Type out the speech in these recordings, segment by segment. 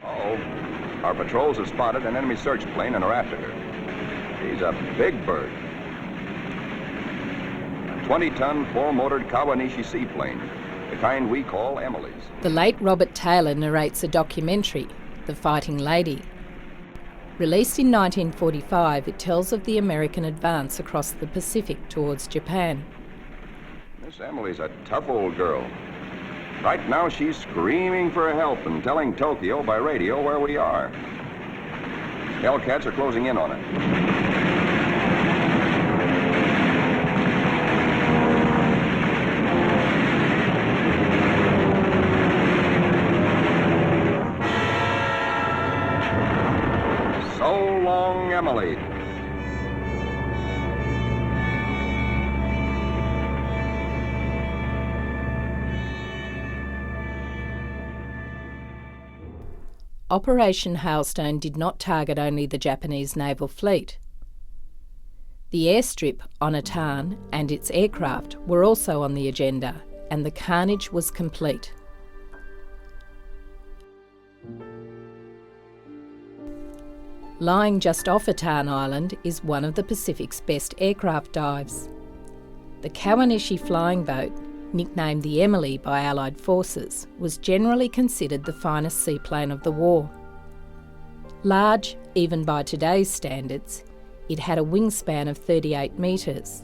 Oh, our patrols have spotted an enemy search plane and are after her. She's a big bird. A 20-ton, four-motored Kawanishi seaplane, the kind we call Emily's. The late Robert Taylor narrates a documentary, The Fighting Lady. Released in 1945, it tells of the American advance across the Pacific towards Japan. Miss Emily's a tough old girl. Right now she's screaming for help and telling Tokyo by radio where we are. Hellcats are closing in on it. So long, Emily. Operation Hailstone did not target only the Japanese naval fleet. The airstrip on Atan and its aircraft were also on the agenda, and the carnage was complete. Lying just off Atan Island is one of the Pacific's best aircraft dives. The Kawanishi flying boat, nicknamed the Emily by Allied forces, was generally considered the finest seaplane of the war. Large, even by today's standards, it had a wingspan of 38 metres.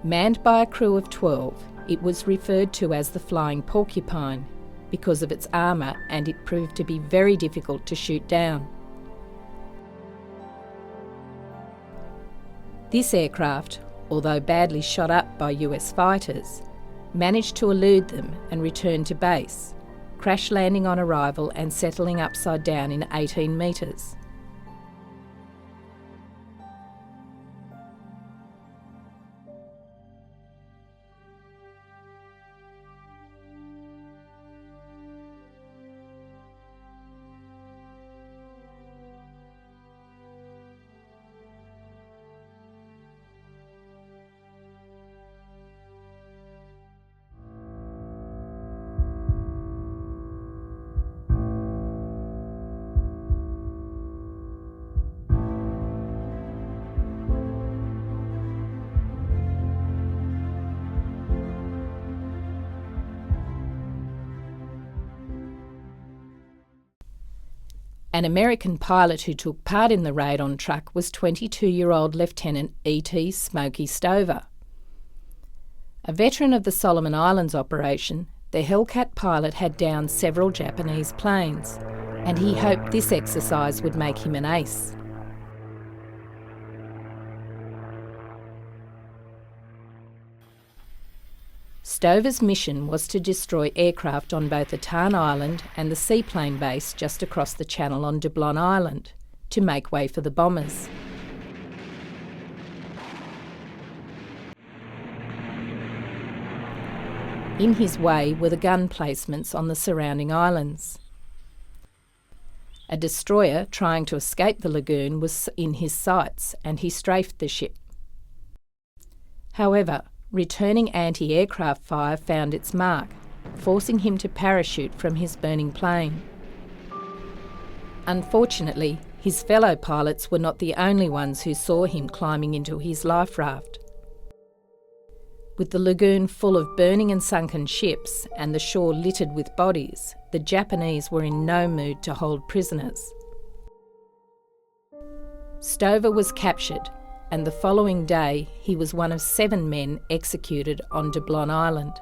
Manned by a crew of 12, it was referred to as the Flying Porcupine because of its armour, and it proved to be very difficult to shoot down. This aircraft, although badly shot up by US fighters, managed to elude them and return to base, crash landing on arrival and settling upside down in 18 metres. An American pilot who took part in the raid on Truk was 22-year-old Lieutenant E.T. Smokey Stover. A veteran of the Solomon Islands operation, the Hellcat pilot had downed several Japanese planes, and he hoped this exercise would make him an ace. Stover's mission was to destroy aircraft on both Atan Island and the seaplane base just across the channel on Dublon Island, to make way for the bombers. In his way were the gun placements on the surrounding islands. A destroyer trying to escape the lagoon was in his sights, and he strafed the ship. However, returning anti-aircraft fire found its mark, forcing him to parachute from his burning plane. Unfortunately, his fellow pilots were not the only ones who saw him climbing into his life raft. With the lagoon full of burning and sunken ships and the shore littered with bodies, the Japanese were in no mood to hold prisoners. Stover was captured, and the following day he was one of 7 men executed on Dublon Island.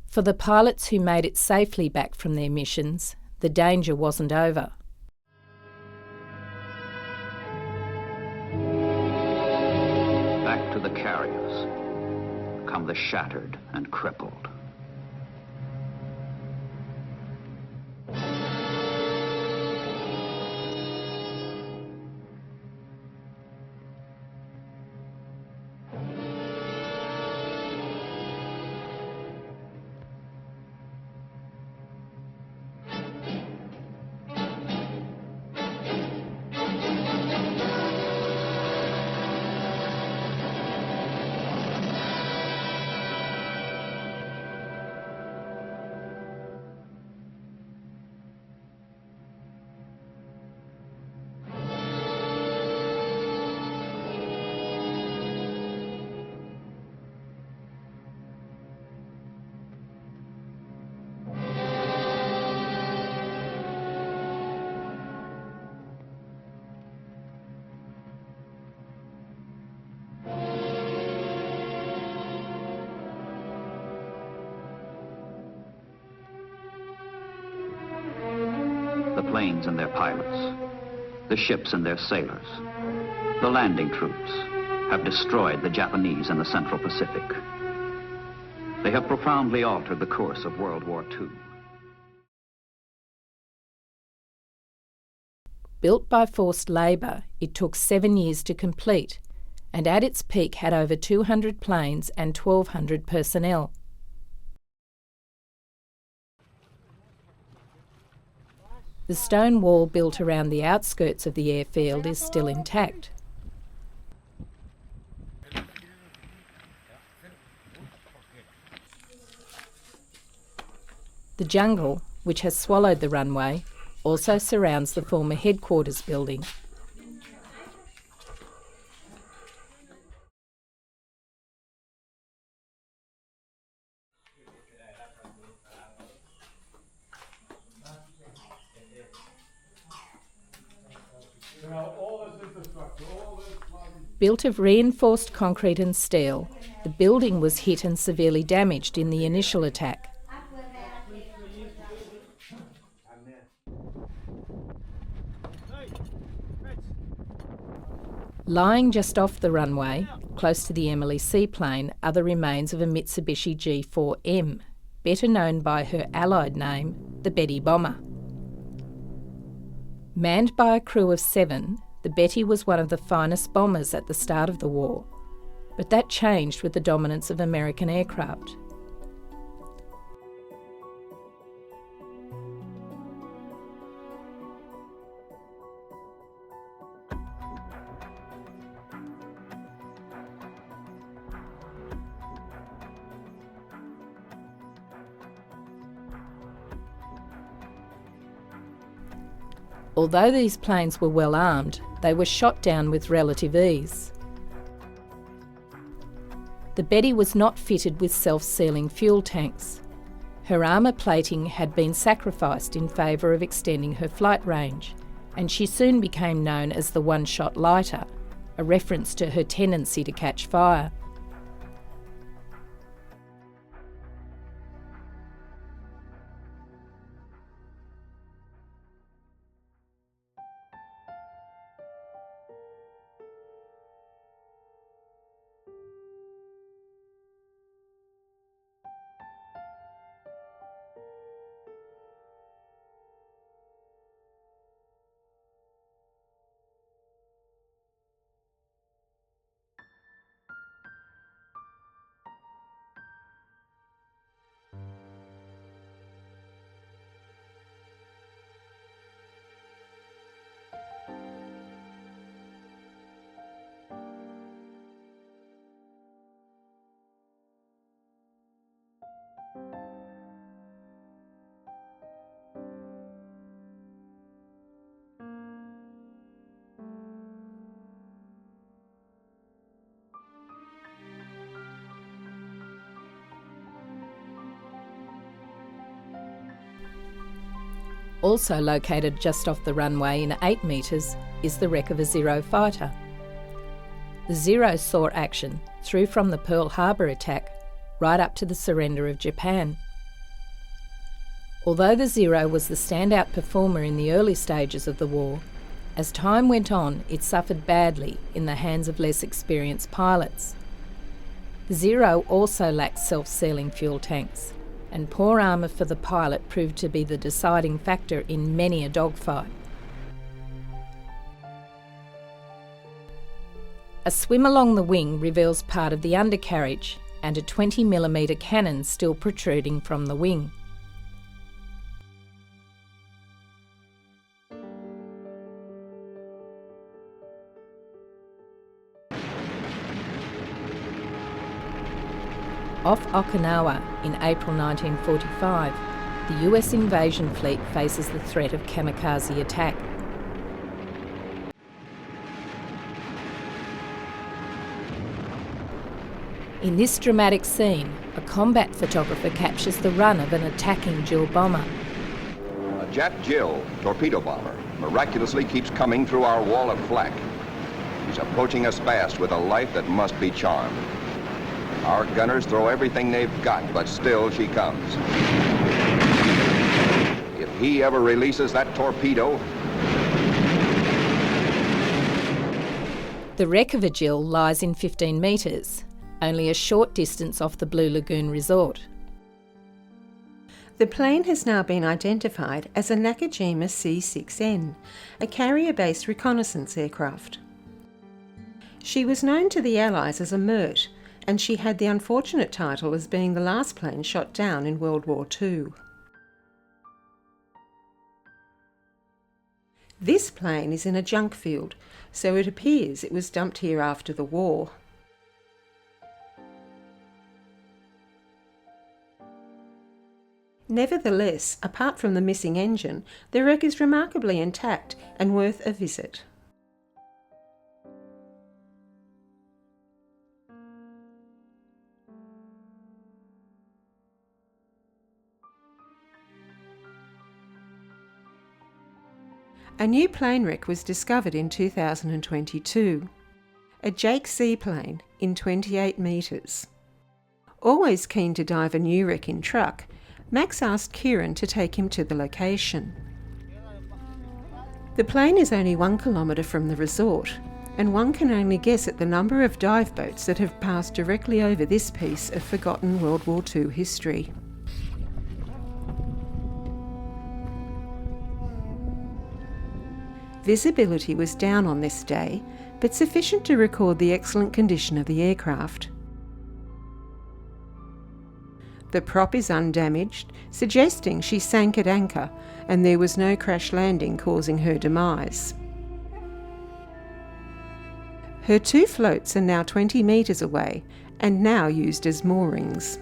For the pilots who made it safely back from their missions, the danger wasn't over. Back to the carriers come the shattered and crippled. planes and their pilots, the ships and their sailors, the landing troops have destroyed the Japanese in the Central Pacific. They have profoundly altered the course of World War II. Built by forced labour, it took 7 years to complete, and at its peak had over 200 planes and 1,200 personnel. The stone wall built around the outskirts of the airfield is still intact. The jungle, which has swallowed the runway, also surrounds the former headquarters building. Built of reinforced concrete and steel, the building was hit and severely damaged in the initial attack. Lying just off the runway, close to the Emily seaplane, are the remains of a Mitsubishi G4M, better known by her allied name, the Betty Bomber. Manned by a crew of 7, the Betty was one of the finest bombers at the start of the war, but that changed with the dominance of American aircraft. Although these planes were well armed, they were shot down with relative ease. The Betty was not fitted with self-sealing fuel tanks. Her armour plating had been sacrificed in favour of extending her flight range, and she soon became known as the one-shot lighter, a reference to her tendency to catch fire. Also located just off the runway in 8 metres is the wreck of a Zero fighter. The Zero saw action through from the Pearl Harbor attack right up to the surrender of Japan. Although the Zero was the standout performer in the early stages of the war, as time went on it suffered badly in the hands of less experienced pilots. The Zero also lacked self-sealing fuel tanks, and poor armour for the pilot proved to be the deciding factor in many a dogfight. A swim along the wing reveals part of the undercarriage and a 20mm cannon still protruding from the wing. Off Okinawa in April 1945, the US invasion fleet faces the threat of kamikaze attack. In this dramatic scene, a combat photographer captures the run of an attacking Jill bomber. A Jet Jill torpedo bomber miraculously keeps coming through our wall of flak. She's approaching us fast with a life that must be charmed. Our gunners throw everything they've got, but still she comes. If he ever releases that torpedo. The wreck of a Jill lies in 15 metres, only a short distance off the Blue Lagoon resort. The plane has now been identified as a Nakajima C-6N, a carrier-based reconnaissance aircraft. She was known to the Allies as a MERT, and she had the unfortunate title as being the last plane shot down in World War II. This plane is in a junk field, so it appears it was dumped here after the war. Nevertheless, apart from the missing engine, the wreck is remarkably intact and worth a visit. A new plane wreck was discovered in 2022, a Jake seaplane in 28 metres. Always keen to dive a new wreck in Truk, Max asked Kieran to take him to the location. The plane is only 1 kilometre from the resort, and one can only guess at the number of dive boats that have passed directly over this piece of forgotten World War II history. Visibility was down on this day, but sufficient to record the excellent condition of the aircraft. The prop is undamaged, suggesting she sank at anchor and there was no crash landing causing her demise. Her 2 floats are now 20 metres away and now used as moorings.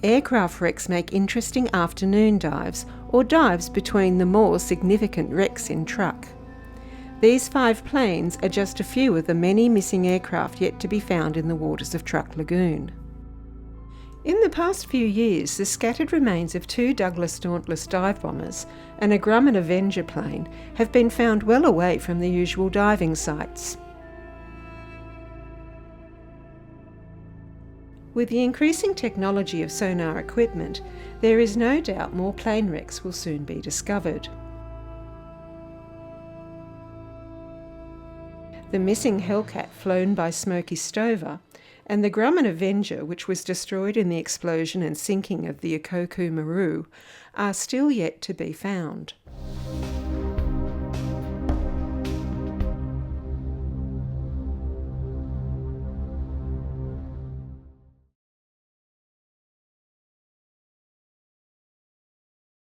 Aircraft wrecks make interesting afternoon dives or dives between the more significant wrecks in Truk. These 5 planes are just a few of the many missing aircraft yet to be found in the waters of Truk Lagoon. In the past few years, the scattered remains of 2 Douglas Dauntless dive bombers and a Grumman Avenger plane have been found well away from the usual diving sites. With the increasing technology of sonar equipment, there is no doubt more plane wrecks will soon be discovered. The missing Hellcat flown by Smokey Stover and the Grumman Avenger, which was destroyed in the explosion and sinking of the Ikoku Maru, are still yet to be found.